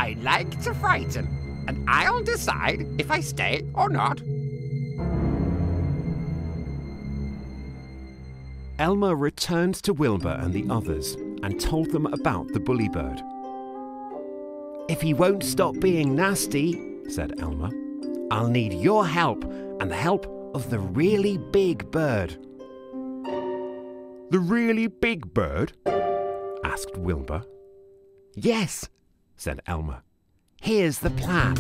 I like to frighten, and I'll decide if I stay or not. Elmer returned to Wilbur and the others and told them about the bully bird. "If he won't stop being nasty," said Elmer, "I'll need your help and the help of the really big bird." "The really big bird?" asked Wilbur. "Yes," said Elmer. "Here's the plan.